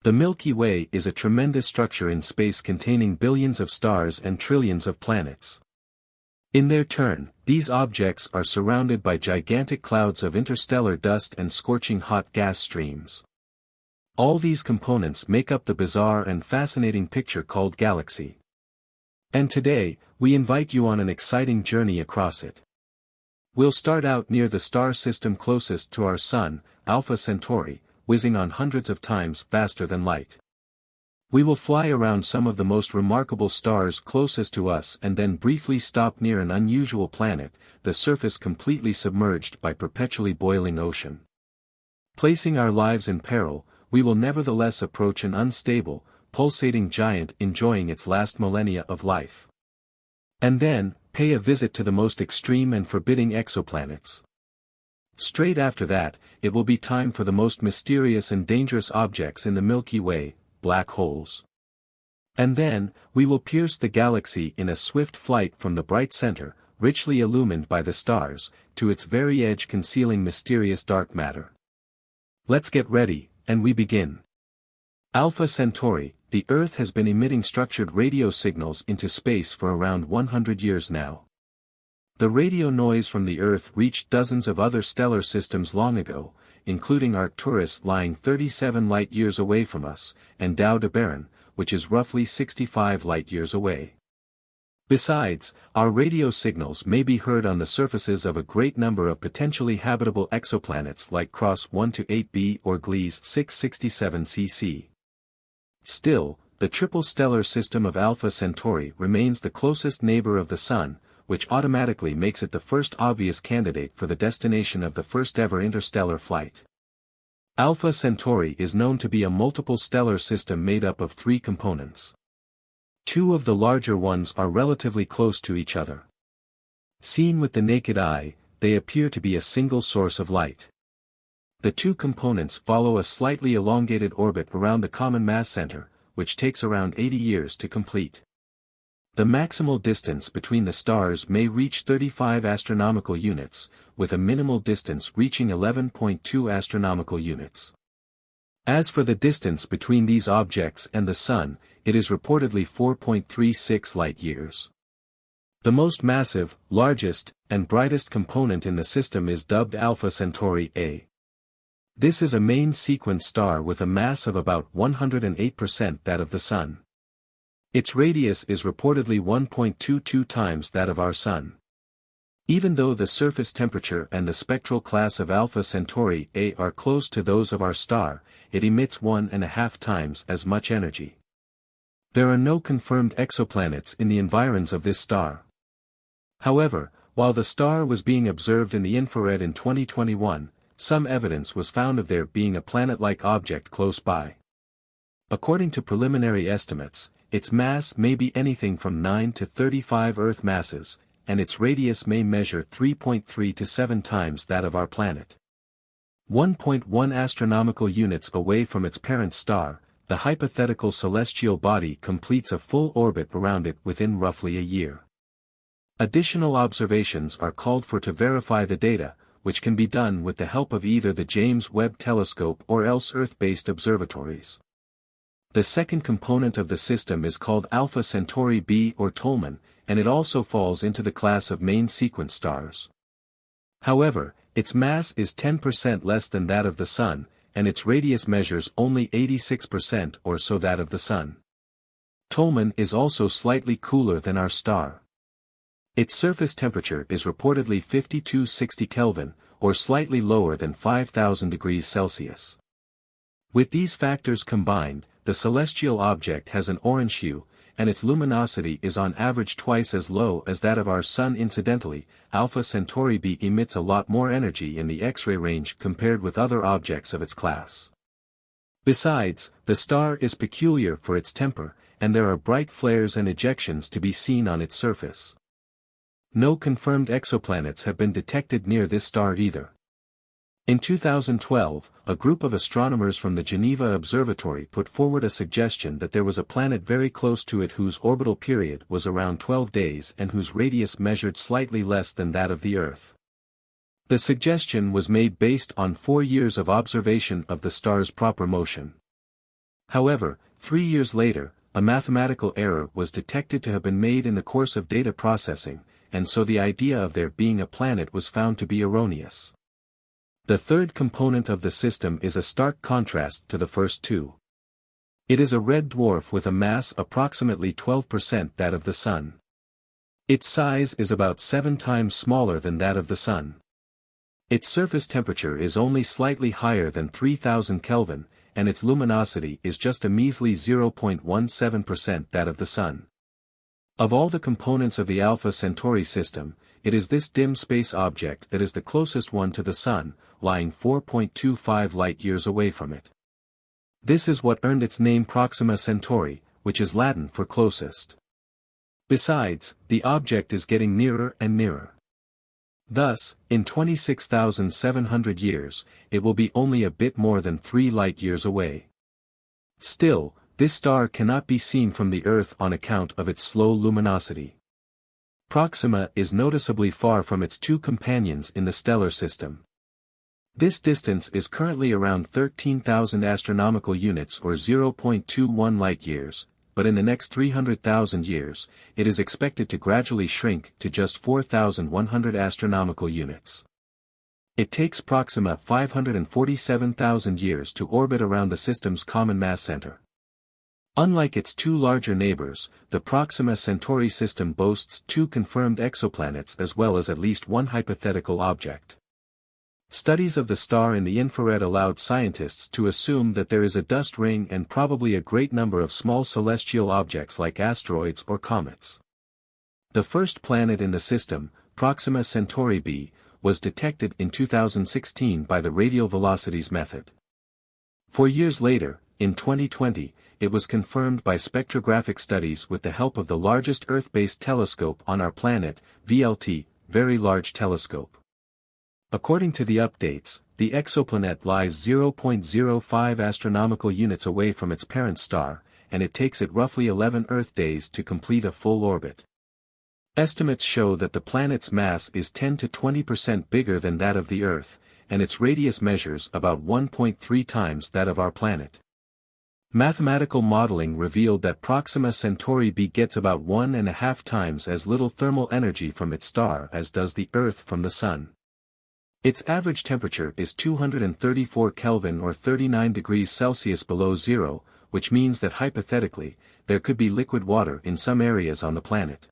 The Milky Way is a tremendous structure in space containing billions of stars and trillions of planets. In their turn, these objects are surrounded by gigantic clouds of interstellar dust and scorching hot gas streams. All these components make up the bizarre and fascinating picture called galaxy. And today, we invite you on an exciting journey across it. We'll start out near the star system closest to our Sun, Alpha Centauri, whizzing on hundreds of times faster than light. We will fly around some of the most remarkable stars closest to us and then briefly stop near an unusual planet, the surface completely submerged by perpetually boiling ocean. Placing our lives in peril, we will nevertheless approach an unstable, pulsating giant enjoying its last millennia of life. And then, pay a visit to the most extreme and forbidding exoplanets. Straight after that, it will be time for the most mysterious and dangerous objects in the Milky Way, black holes. And then, we will pierce the galaxy in a swift flight from the bright center, richly illumined by the stars, to its very edge concealing mysterious dark matter. Let's get ready, and we begin. Alpha Centauri, the Earth has been emitting structured radio signals into space for around 100 years now. The radio noise from the Earth reached dozens of other stellar systems long ago, including Arcturus lying 37 light-years away from us, and Tau Aldebaran, which is roughly 65 light-years away. Besides, our radio signals may be heard on the surfaces of a great number of potentially habitable exoplanets like Cross 128b or Gliese 667cc. Still, the triple stellar system of Alpha Centauri remains the closest neighbor of the Sun, which automatically makes it the first obvious candidate for the destination of the first-ever interstellar flight. Alpha Centauri is known to be a multiple stellar system made up of three components. Two of the larger ones are relatively close to each other. Seen with the naked eye, they appear to be a single source of light. The two components follow a slightly elongated orbit around the common mass center, which takes around 80 years to complete. The maximal distance between the stars may reach 35 astronomical units, with a minimal distance reaching 11.2 astronomical units. As for the distance between these objects and the Sun, it is reportedly 4.36 light-years. The most massive, largest, and brightest component in the system is dubbed Alpha Centauri A. This is a main sequence star with a mass of about 108% that of the Sun. Its radius is reportedly 1.22 times that of our Sun. Even though the surface temperature and the spectral class of Alpha Centauri A are close to those of our star, it emits 1.5 times as much energy. There are no confirmed exoplanets in the environs of this star. However, while the star was being observed in the infrared in 2021, some evidence was found of there being a planet-like object close by. According to preliminary estimates, its mass may be anything from 9 to 35 Earth masses, and its radius may measure 3.3 to 7 times that of our planet. 1.1 astronomical units away from its parent star, the hypothetical celestial body completes a full orbit around it within roughly a year. Additional observations are called for to verify the data, which can be done with the help of either the James Webb Telescope or else Earth-based observatories. The second component of the system is called Alpha Centauri b or Tolman, and it also falls into the class of main sequence stars. However, its mass is 10% less than that of the Sun, and its radius measures only 86% or so that of the Sun. Tolman is also slightly cooler than our star. Its surface temperature is reportedly 5260 Kelvin, or slightly lower than 5000 degrees Celsius. With these factors combined, the celestial object has an orange hue, and its luminosity is on average twice as low as that of our Sun. Incidentally, Alpha Centauri b emits a lot more energy in the X-ray range compared with other objects of its class. Besides, the star is peculiar for its temper, and there are bright flares and ejections to be seen on its surface. No confirmed exoplanets have been detected near this star either. In 2012, a group of astronomers from the Geneva Observatory put forward a suggestion that there was a planet very close to it whose orbital period was around 12 days and whose radius measured slightly less than that of the Earth. The suggestion was made based on 4 years of observation of the star's proper motion. However, 3 years later, a mathematical error was detected to have been made in the course of data processing, and so the idea of there being a planet was found to be erroneous. The third component of the system is a stark contrast to the first two. It is a red dwarf with a mass approximately 12% that of the Sun. Its size is about 7 times smaller than that of the Sun. Its surface temperature is only slightly higher than 3000 Kelvin, and its luminosity is just a measly 0.17% that of the Sun. Of all the components of the Alpha Centauri system, it is this dim space object that is the closest one to the Sun, lying 4.25 light-years away from it. This is what earned its name Proxima Centauri, which is Latin for closest. Besides, the object is getting nearer and nearer. Thus, in 26,700 years, it will be only a bit more than 3 light-years away. Still, this star cannot be seen from the Earth on account of its slow luminosity. Proxima is noticeably far from its two companions in the stellar system. This distance is currently around 13,000 astronomical units or 0.21 light-years, but in the next 300,000 years, it is expected to gradually shrink to just 4,100 astronomical units. It takes Proxima 547,000 years to orbit around the system's common mass center. Unlike its two larger neighbors, the Proxima Centauri system boasts 2 confirmed exoplanets as well as at least 1 hypothetical object. Studies of the star in the infrared allowed scientists to assume that there is a dust ring and probably a great number of small celestial objects like asteroids or comets. The first planet in the system, Proxima Centauri b, was detected in 2016 by the radial velocities method. 4 years later, in 2020, it was confirmed by spectrographic studies with the help of the largest Earth-based telescope on our planet, VLT, Very Large Telescope. According to the updates, the exoplanet lies 0.05 astronomical units away from its parent star, and it takes it roughly 11 Earth days to complete a full orbit. Estimates show that the planet's mass is 10 to 20% bigger than that of the Earth, and its radius measures about 1.3 times that of our planet. Mathematical modeling revealed that Proxima Centauri b gets about 1.5 times as little thermal energy from its star as does the Earth from the Sun. Its average temperature is 234 Kelvin or 39 degrees Celsius below zero, which means that hypothetically, there could be liquid water in some areas on the planet.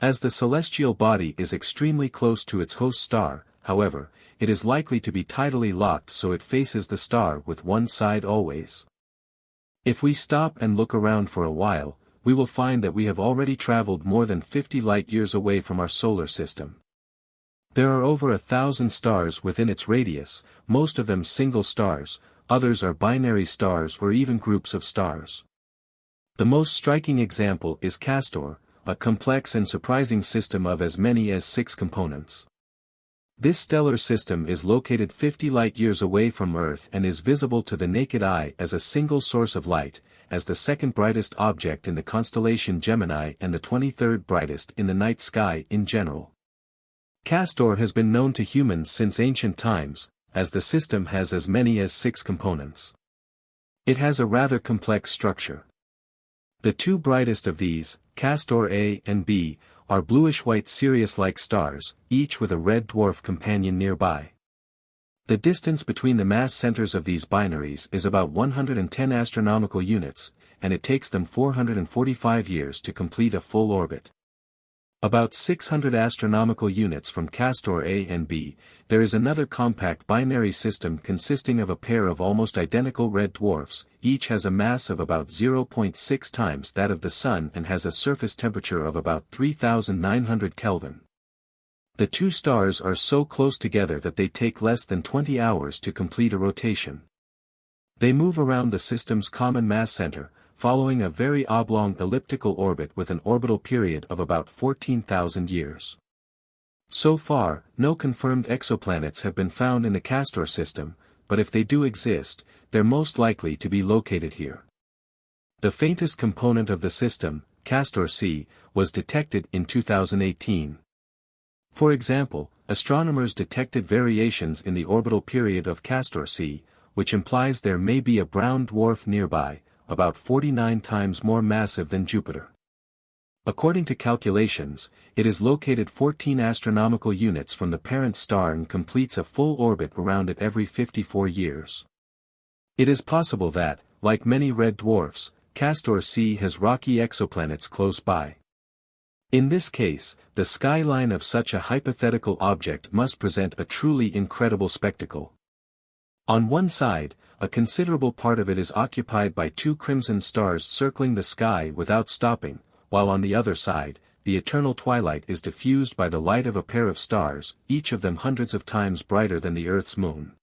As the celestial body is extremely close to its host star, however, it is likely to be tidally locked so it faces the star with one side always. If we stop and look around for a while, we will find that we have already traveled more than 50 light-years away from our solar system. There are over 1,000 stars within its radius, most of them single stars, others are binary stars or even groups of stars. The most striking example is Castor, a complex and surprising system of as many as 6 components. This stellar system is located 50 light-years away from Earth and is visible to the naked eye as a single source of light, as the second brightest object in the constellation Gemini and the 23rd brightest in the night sky in general. Castor has been known to humans since ancient times, as the system has as many as 6 components. It has a rather complex structure. The 2 brightest of these, Castor A and B, are bluish-white Sirius-like stars, each with a red dwarf companion nearby. The distance between the mass centers of these binaries is about 110 astronomical units, and it takes them 445 years to complete a full orbit. About 600 astronomical units from Castor A and B, there is another compact binary system consisting of a pair of almost identical red dwarfs, each has a mass of about 0.6 times that of the Sun and has a surface temperature of about 3,900 Kelvin. The 2 stars are so close together that they take less than 20 hours to complete a rotation. They move around the system's common mass center, following a very oblong elliptical orbit with an orbital period of about 14,000 years. So far, no confirmed exoplanets have been found in the Castor system, but if they do exist, they're most likely to be located here. The faintest component of the system, Castor C, was detected in 2018. For example, astronomers detected variations in the orbital period of Castor C, which implies there may be a brown dwarf nearby, about 49 times more massive than Jupiter. According to calculations, it is located 14 astronomical units from the parent star and completes a full orbit around it every 54 years. It is possible that, like many red dwarfs, Castor C has rocky exoplanets close by. In this case, the skyline of such a hypothetical object must present a truly incredible spectacle. On one side, a considerable part of it is occupied by two crimson stars circling the sky without stopping, while on the other side, the eternal twilight is diffused by the light of a pair of stars, each of them hundreds of times brighter than the Earth's moon.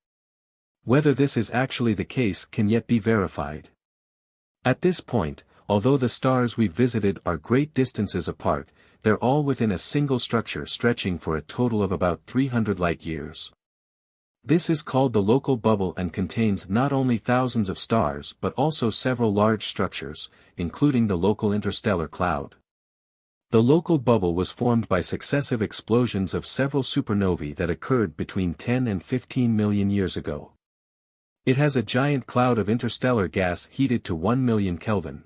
Whether this is actually the case can yet be verified. At this point, although the stars we've visited are great distances apart, they're all within a single structure stretching for a total of about 300 light-years. This is called the local bubble and contains not only thousands of stars but also several large structures, including the local interstellar cloud. The local bubble was formed by successive explosions of several supernovae that occurred between 10 and 15 million years ago. It has a giant cloud of interstellar gas heated to 1 million Kelvin.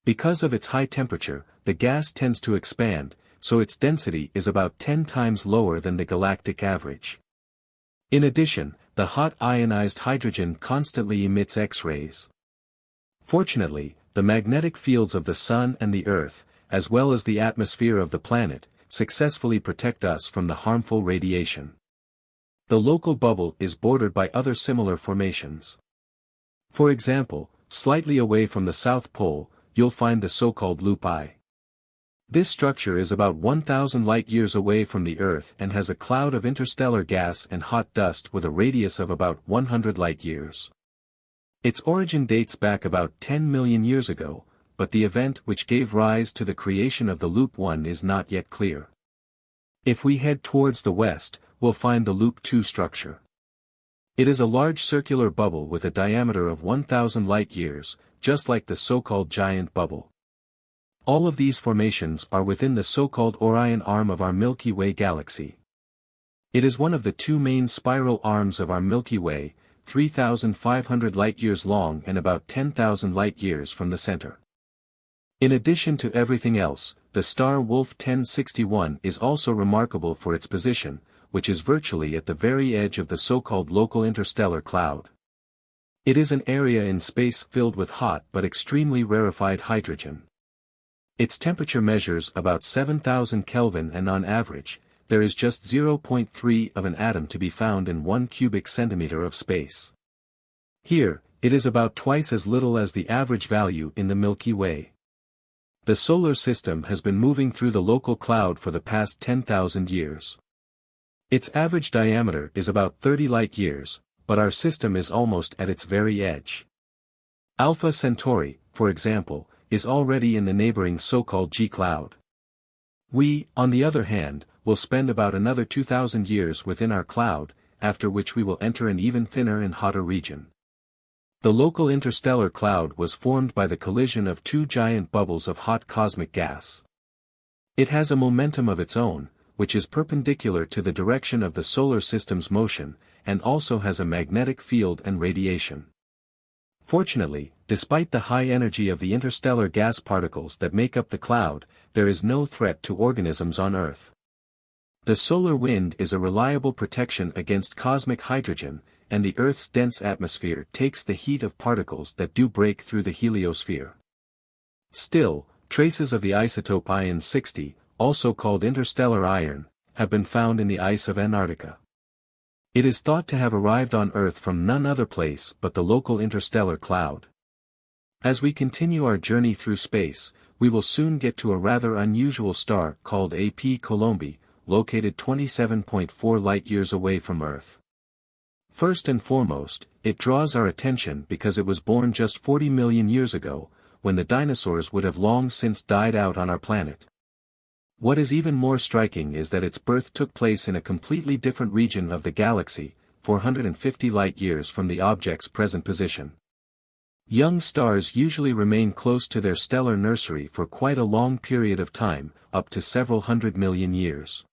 Because of its high temperature, the gas tends to expand, so its density is about 10 times lower than the galactic average. In addition, the hot ionized hydrogen constantly emits X-rays. Fortunately, the magnetic fields of the Sun and the Earth, as well as the atmosphere of the planet, successfully protect us from the harmful radiation. The local bubble is bordered by other similar formations. For example, slightly away from the South Pole, you'll find the so-called loop I. This structure is about 1,000 light-years away from the Earth and has a cloud of interstellar gas and hot dust with a radius of about 100 light-years. Its origin dates back about 10 million years ago, but the event which gave rise to the creation of the Loop 1 is not yet clear. If we head towards the west, we'll find the Loop 2 structure. It is a large circular bubble with a diameter of 1,000 light-years, just like the so-called giant bubble. All of these formations are within the so-called Orion arm of our Milky Way galaxy. It is one of the two main spiral arms of our Milky Way, 3,500 light-years long and about 10,000 light-years from the center. In addition to everything else, the star Wolf 1061 is also remarkable for its position, which is virtually at the very edge of the so-called local interstellar cloud. It is an area in space filled with hot but extremely rarefied hydrogen. Its temperature measures about 7,000 Kelvin and on average, there is just 0.3 of an atom to be found in 1 cubic centimeter of space. Here, it is about twice as little as the average value in the Milky Way. The solar system has been moving through the local cloud for the past 10,000 years. Its average diameter is about 30 light-years, but our system is almost at its very edge. Alpha Centauri, for example, is already in the neighboring so-called G-cloud. We, on the other hand, will spend about another 2,000 years within our cloud, after which we will enter an even thinner and hotter region. The local interstellar cloud was formed by the collision of two giant bubbles of hot cosmic gas. It has a momentum of its own, which is perpendicular to the direction of the solar system's motion, and also has a magnetic field and radiation. Fortunately, despite the high energy of the interstellar gas particles that make up the cloud, there is no threat to organisms on Earth. The solar wind is a reliable protection against cosmic hydrogen, and the Earth's dense atmosphere takes the heat of particles that do break through the heliosphere. Still, traces of the isotope iron 60, also called interstellar iron, have been found in the ice of Antarctica. It is thought to have arrived on Earth from none other place but the local interstellar cloud. As we continue our journey through space, we will soon get to a rather unusual star called AP Colomi, located 27.4 light-years away from Earth. First and foremost, it draws our attention because it was born just 40 million years ago, when the dinosaurs would have long since died out on our planet. What is even more striking is that its birth took place in a completely different region of the galaxy, 450 light-years from the object's present position. Young stars usually remain close to their stellar nursery for quite a long period of time, up to several 100 million years.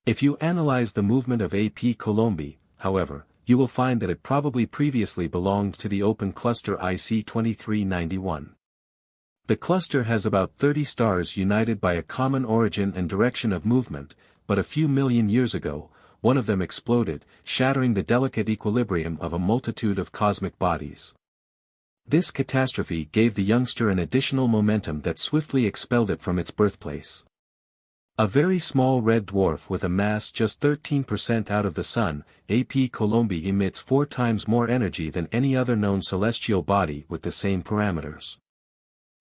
If you analyze the movement of AP Colomi, however, you will find that it probably previously belonged to the open cluster IC 2391. The cluster has about 30 stars united by a common origin and direction of movement, but a few million years ago, one of them exploded, shattering the delicate equilibrium of a multitude of cosmic bodies. This catastrophe gave the youngster an additional momentum that swiftly expelled it from its birthplace. A very small red dwarf with a mass just 13% out of the Sun, AP Colomi emits 4 times more energy than any other known celestial body with the same parameters.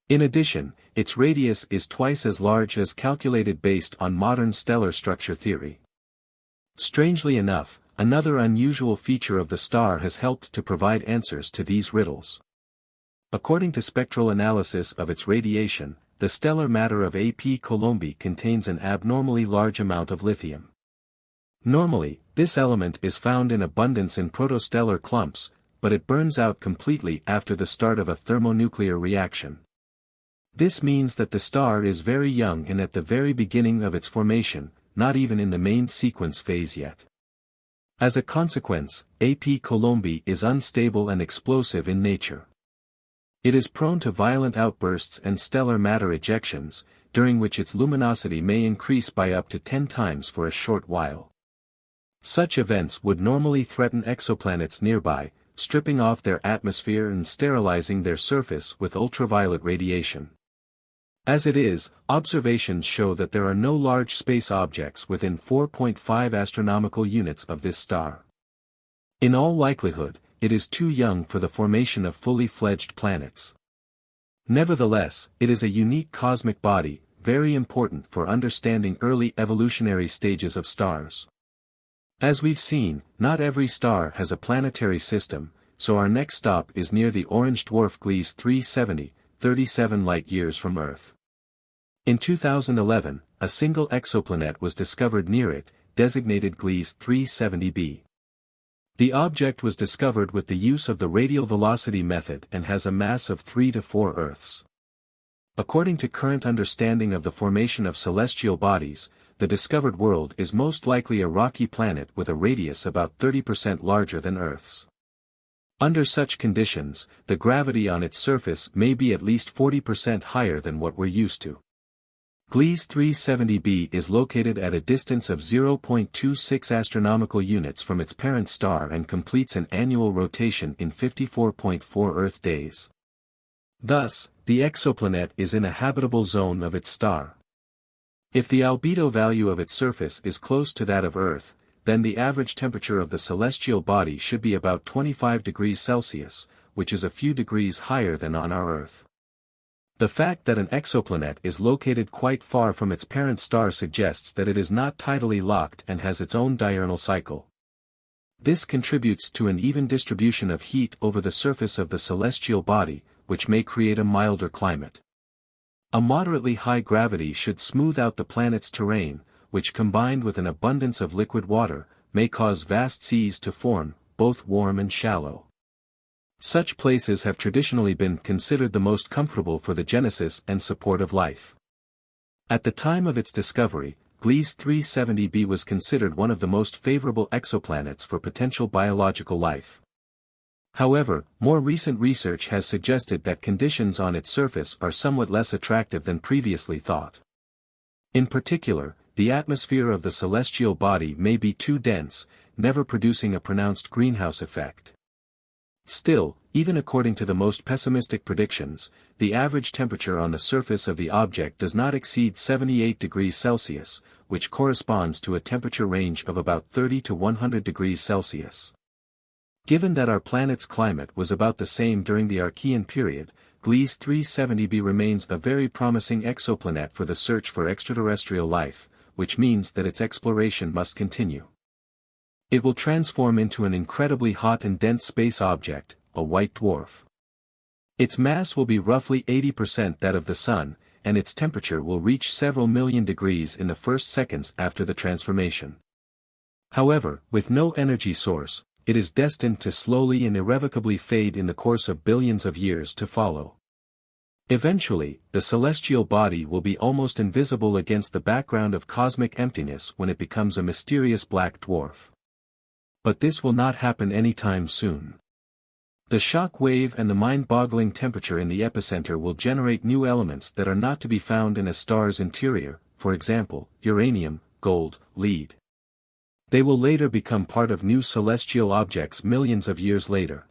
In addition, its radius is twice as large as calculated based on modern stellar structure theory. Strangely enough, another unusual feature of the star has helped to provide answers to these riddles. According to spectral analysis of its radiation, the stellar matter of AP Colomi contains an abnormally large amount of lithium. Normally, this element is found in abundance in protostellar clumps, but it burns out completely after the start of a thermonuclear reaction. This means that the star is very young and at the very beginning of its formation, not even in the main sequence phase yet. As a consequence, AP Colomi is unstable and explosive in nature. It is prone to violent outbursts and stellar matter ejections, during which its luminosity may increase by up to 10 times for a short while. Such events would normally threaten exoplanets nearby, stripping off their atmosphere and sterilizing their surface with ultraviolet radiation. As it is, observations show that there are no large space objects within 4.5 astronomical units of this star. In all likelihood, it is too young for the formation of fully fledged planets. Nevertheless, it is a unique cosmic body, very important for understanding early evolutionary stages of stars. As we've seen, not every star has a planetary system, so our next stop is near the orange dwarf Gliese 370, 37 light-years from Earth. In 2011, a single exoplanet was discovered near it, designated Gliese 370b. The object was discovered with the use of the radial velocity method and has a mass of 3 to 4 Earths. According to current understanding of the formation of celestial bodies, the discovered world is most likely a rocky planet with a radius about 30% larger than Earth's. Under such conditions, the gravity on its surface may be at least 40% higher than what we're used to. Gliese 370b is located at a distance of 0.26 astronomical units from its parent star and completes an annual rotation in 54.4 Earth days. Thus, the exoplanet is in a habitable zone of its star. If the albedo value of its surface is close to that of Earth, then the average temperature of the celestial body should be about 25 degrees Celsius, which is a few degrees higher than on our Earth. The fact that an exoplanet is located quite far from its parent star suggests that it is not tidally locked and has its own diurnal cycle. This contributes to an even distribution of heat over the surface of the celestial body, which may create a milder climate. A moderately high gravity should smooth out the planet's terrain, which combined with an abundance of liquid water, may cause vast seas to form, both warm and shallow. Such places have traditionally been considered the most comfortable for the genesis and support of life. At the time of its discovery, Gliese 370b was considered one of the most favorable exoplanets for potential biological life. However, more recent research has suggested that conditions on its surface are somewhat less attractive than previously thought. In particular, the atmosphere of the celestial body may be too dense, never producing a pronounced greenhouse effect. Still, even according to the most pessimistic predictions, the average temperature on the surface of the object does not exceed 78 degrees Celsius, which corresponds to a temperature range of about 30 to 100 degrees Celsius. Given that our planet's climate was about the same during the Archean period, Gliese 370b remains a very promising exoplanet for the search for extraterrestrial life, which means that its exploration must continue. It will transform into an incredibly hot and dense space object, a white dwarf. Its mass will be roughly 80% that of the Sun, and its temperature will reach several million degrees in the first seconds after the transformation. However, with no energy source, it is destined to slowly and irrevocably fade in the course of billions of years to follow. Eventually, the celestial body will be almost invisible against the background of cosmic emptiness when it becomes a mysterious black dwarf. But this will not happen anytime soon. The shock wave and the mind-boggling temperature in the epicenter will generate new elements that are not to be found in a star's interior, for example, uranium, gold, lead. They will later become part of new celestial objects millions of years later.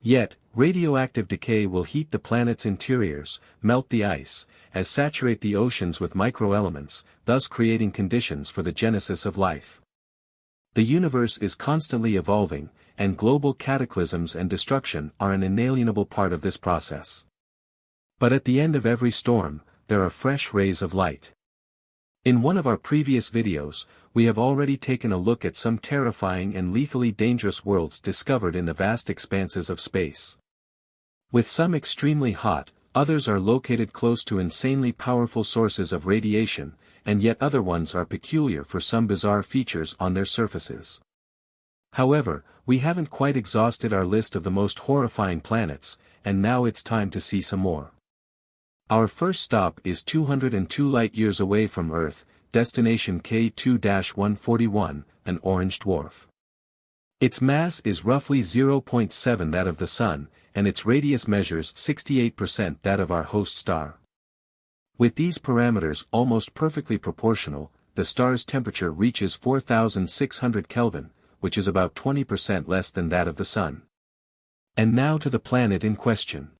Yet, radioactive decay will heat the planet's interiors, melt the ice, and saturate the oceans with microelements, thus creating conditions for the genesis of life. The universe is constantly evolving, and global cataclysms and destruction are an inalienable part of this process. But at the end of every storm, there are fresh rays of light. In one of our previous videos, we have already taken a look at some terrifying and lethally dangerous worlds discovered in the vast expanses of space. With some extremely hot, others are located close to insanely powerful sources of radiation, and yet other ones are peculiar for some bizarre features on their surfaces. However, we haven't quite exhausted our list of the most horrifying planets, and now it's time to see some more. Our first stop is 202 light-years away from Earth, destination K2-141, an orange dwarf. Its mass is roughly 0.7 that of the Sun, and its radius measures 68% that of our host star. With these parameters almost perfectly proportional, the star's temperature reaches 4,600 Kelvin, which is about 20% less than that of the Sun. And now to the planet in question.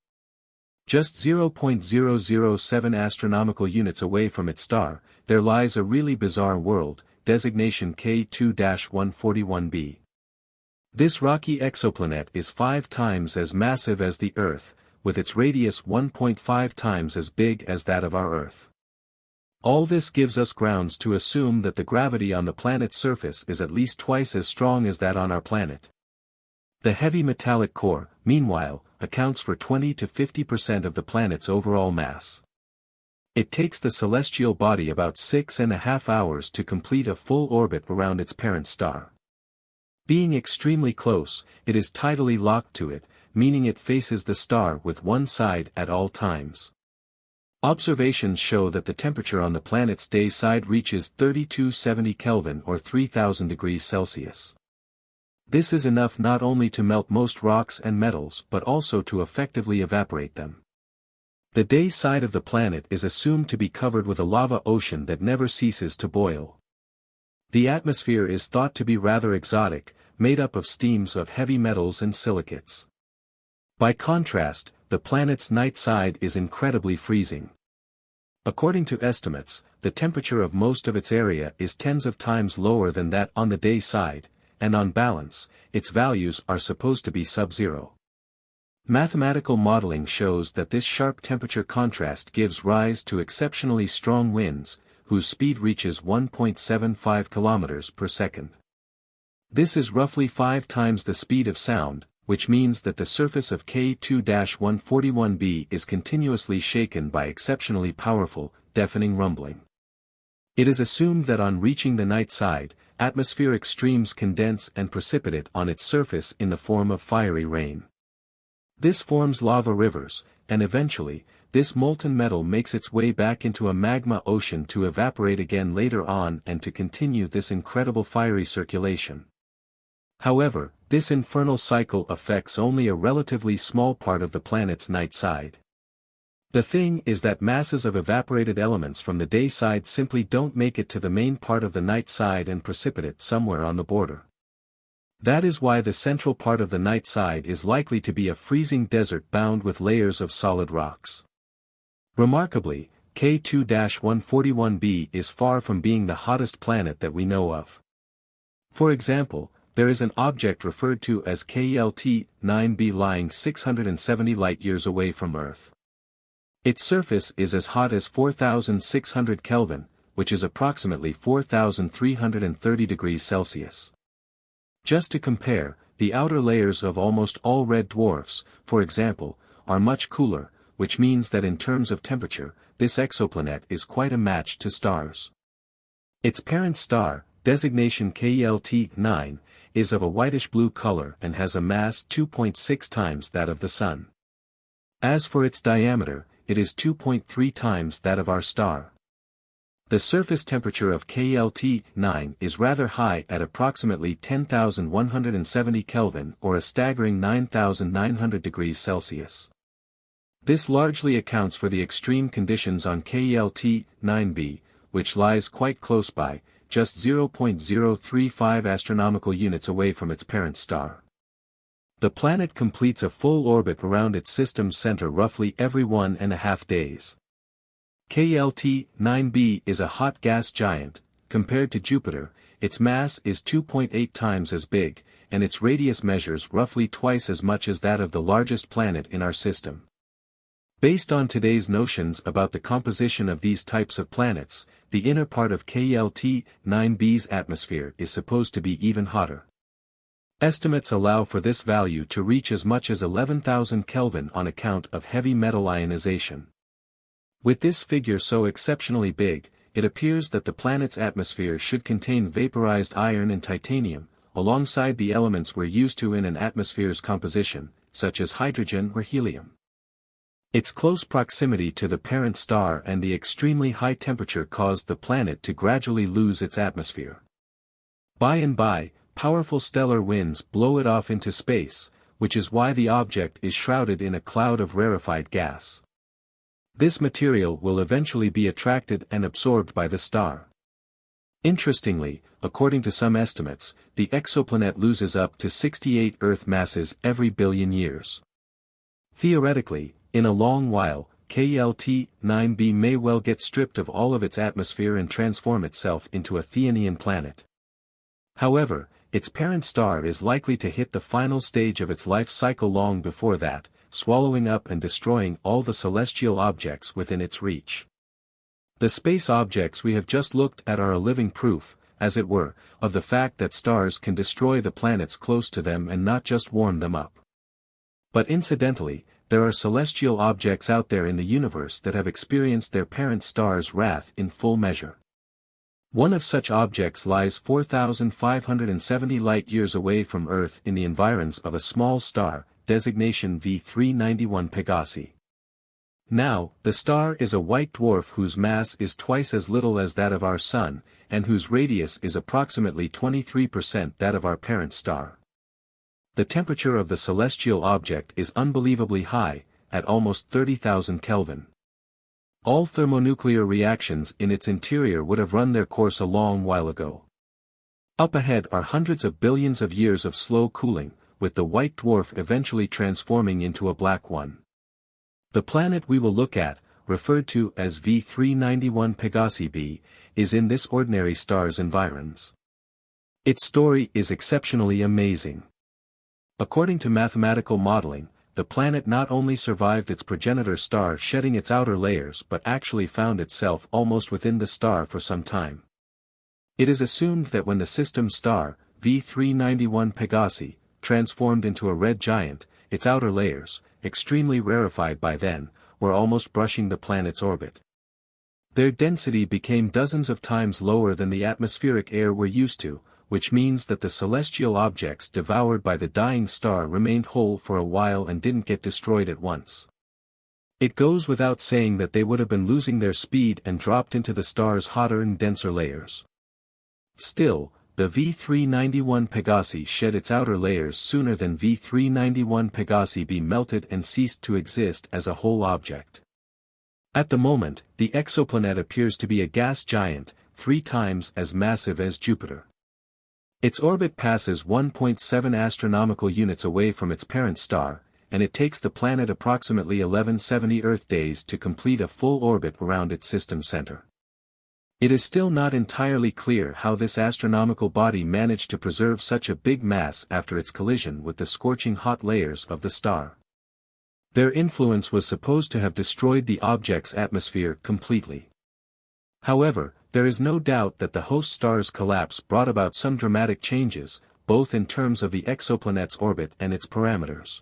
Just 0.007 astronomical units away from its star, there lies a really bizarre world, designation K2-141b. This rocky exoplanet is 5 times as massive as the Earth, with its radius 1.5 times as big as that of our Earth. All this gives us grounds to assume that the gravity on the planet's surface is at least twice as strong as that on our planet. The heavy metallic core, meanwhile, accounts for 20 to 50% of the planet's overall mass. It takes the celestial body about 6.5 hours to complete a full orbit around its parent star. Being extremely close, it is tidally locked to it, meaning it faces the star with one side at all times. Observations show that the temperature on the planet's day side reaches 3270 Kelvin or 3000 degrees Celsius. This is enough not only to melt most rocks and metals but also to effectively evaporate them. The day side of the planet is assumed to be covered with a lava ocean that never ceases to boil. The atmosphere is thought to be rather exotic, made up of steams of heavy metals and silicates. By contrast, the planet's night side is incredibly freezing. According to estimates, the temperature of most of its area is tens of times lower than that on the day side, and on balance, its values are supposed to be sub-zero. Mathematical modeling shows that this sharp temperature contrast gives rise to exceptionally strong winds, whose speed reaches 1.75 kilometers per second. This is roughly 5 times the speed of sound, which means that the surface of K2-141b is continuously shaken by exceptionally powerful, deafening rumbling. It is assumed that on reaching the night side, atmospheric streams condense and precipitate on its surface in the form of fiery rain. This forms lava rivers, and eventually, this molten metal makes its way back into a magma ocean to evaporate again later on and to continue this incredible fiery circulation. However, this infernal cycle affects only a relatively small part of the planet's night side. The thing is that masses of evaporated elements from the day side simply don't make it to the main part of the night side and precipitate somewhere on the border. That is why the central part of the night side is likely to be a freezing desert bound with layers of solid rocks. Remarkably, K2-141b is far from being the hottest planet that we know of. For example, there is an object referred to as KLT-9b lying 670 light-years away from Earth. Its surface is as hot as 4,600 Kelvin, which is approximately 4,330 degrees Celsius. Just to compare, the outer layers of almost all red dwarfs, for example, are much cooler, which means that in terms of temperature, this exoplanet is quite a match to stars. Its parent star, designation KLT-9, is of a whitish-blue color and has a mass 2.6 times that of the Sun. As for its diameter, it is 2.3 times that of our star. The surface temperature of KLT-9 is rather high at approximately 10,170 Kelvin or a staggering 9,900 degrees Celsius. This largely accounts for the extreme conditions on KLT-9b, which lies quite close by, just 0.035 astronomical units away from its parent star. The planet completes a full orbit around its system's center roughly every 1.5 days. KLT-9b is a hot gas giant. Compared to Jupiter, its mass is 2.8 times as big, and its radius measures roughly twice as much as that of the largest planet in our system. Based on today's notions about the composition of these types of planets, the inner part of KLT-9b's atmosphere is supposed to be even hotter. Estimates allow for this value to reach as much as 11,000 Kelvin on account of heavy metal ionization. With this figure so exceptionally big, it appears that the planet's atmosphere should contain vaporized iron and titanium, alongside the elements we're used to in an atmosphere's composition, such as hydrogen or helium. Its close proximity to the parent star and the extremely high temperature caused the planet to gradually lose its atmosphere. By and by, powerful stellar winds blow it off into space, which is why the object is shrouded in a cloud of rarefied gas. This material will eventually be attracted and absorbed by the star. Interestingly, according to some estimates, the exoplanet loses up to 68 Earth masses every billion years. Theoretically, in a long while, KLT-9b may well get stripped of all of its atmosphere and transform itself into a Theanian planet. However, its parent star is likely to hit the final stage of its life cycle long before that, swallowing up and destroying all the celestial objects within its reach. The space objects we have just looked at are a living proof, as it were, of the fact that stars can destroy the planets close to them and not just warm them up. But incidentally, there are celestial objects out there in the universe that have experienced their parent star's wrath in full measure. One of such objects lies 4,570 light-years away from Earth in the environs of a small star, designation V391 Pegasi. Now, the star is a white dwarf whose mass is twice as little as that of our Sun, and whose radius is approximately 23% that of our parent star. The temperature of the celestial object is unbelievably high, at almost 30,000 Kelvin. All thermonuclear reactions in its interior would have run their course a long while ago. Up ahead are hundreds of billions of years of slow cooling, with the white dwarf eventually transforming into a black one. The planet we will look at, referred to as V391 Pegasi b, is in this ordinary star's environs. Its story is exceptionally amazing. According to mathematical modeling, the planet not only survived its progenitor star shedding its outer layers but actually found itself almost within the star for some time. It is assumed that when the system star, V391 Pegasi, transformed into a red giant, its outer layers, extremely rarefied by then, were almost brushing the planet's orbit. Their density became dozens of times lower than the atmospheric air we're used to, which means that the celestial objects devoured by the dying star remained whole for a while and didn't get destroyed at once. It goes without saying that they would have been losing their speed and dropped into the star's hotter and denser layers. Still, the V391 Pegasi shed its outer layers sooner than V391 Pegasi b melted and ceased to exist as a whole object. At the moment, the exoplanet appears to be a gas giant, 3 times as massive as Jupiter. Its orbit passes 1.7 astronomical units away from its parent star, and it takes the planet approximately 1170 Earth days to complete a full orbit around its system center. It is still not entirely clear how this astronomical body managed to preserve such a big mass after its collision with the scorching hot layers of the star. Their influence was supposed to have destroyed the object's atmosphere completely. However, there is no doubt that the host star's collapse brought about some dramatic changes, both in terms of the exoplanet's orbit and its parameters.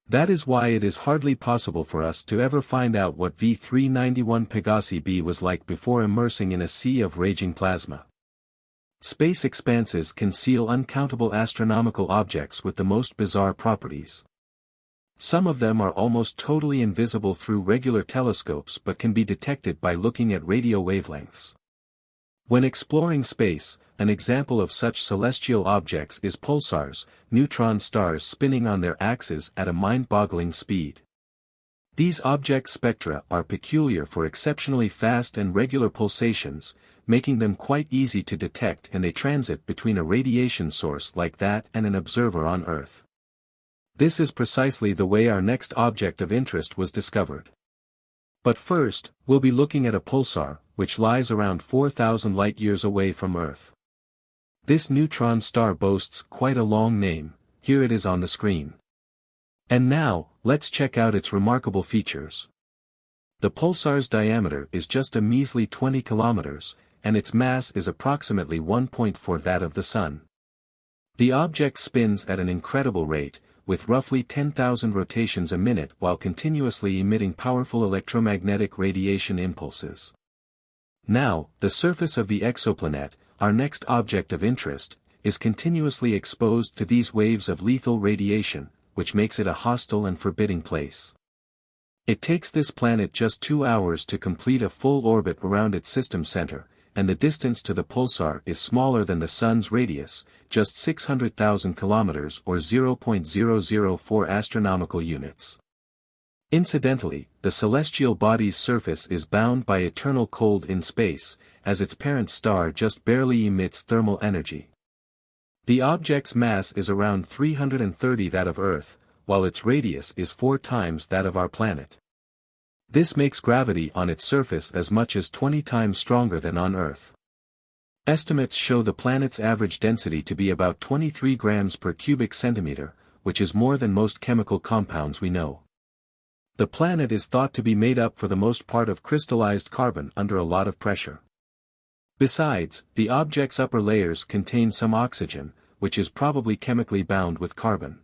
That is why it is hardly possible for us to ever find out what V391 Pegasi b was like before immersing in a sea of raging plasma. Space expanses conceal uncountable astronomical objects with the most bizarre properties. Some of them are almost totally invisible through regular telescopes but can be detected by looking at radio wavelengths. When exploring space, an example of such celestial objects is pulsars, neutron stars spinning on their axes at a mind-boggling speed. These object spectra are peculiar for exceptionally fast and regular pulsations, making them quite easy to detect, and they transit between a radiation source like that and an observer on Earth. This is precisely the way our next object of interest was discovered. But first, we'll be looking at a pulsar, which lies around 4,000 light-years away from Earth. This neutron star boasts quite a long name. Here it is on the screen. And now, let's check out its remarkable features. The pulsar's diameter is just a measly 20 kilometers, and its mass is approximately 1.4 that of the Sun. The object spins at an incredible rate, with roughly 10,000 rotations a minute while continuously emitting powerful electromagnetic radiation impulses. Now, the surface of the exoplanet, our next object of interest, is continuously exposed to these waves of lethal radiation, which makes it a hostile and forbidding place. It takes this planet just 2 hours to complete a full orbit around its system center, and the distance to the pulsar is smaller than the Sun's radius, just 600,000 kilometers or 0.004 astronomical units. Incidentally, the celestial body's surface is bound by eternal cold in space, as its parent star just barely emits thermal energy. The object's mass is around 330 that of Earth, while its radius is 4 times that of our planet. This makes gravity on its surface as much as 20 times stronger than on Earth. Estimates show the planet's average density to be about 23 grams per cubic centimeter, which is more than most chemical compounds we know. The planet is thought to be made up for the most part of crystallized carbon under a lot of pressure. Besides, the object's upper layers contain some oxygen, which is probably chemically bound with carbon.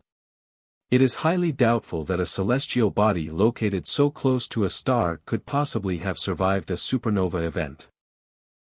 It is highly doubtful that a celestial body located so close to a star could possibly have survived a supernova event.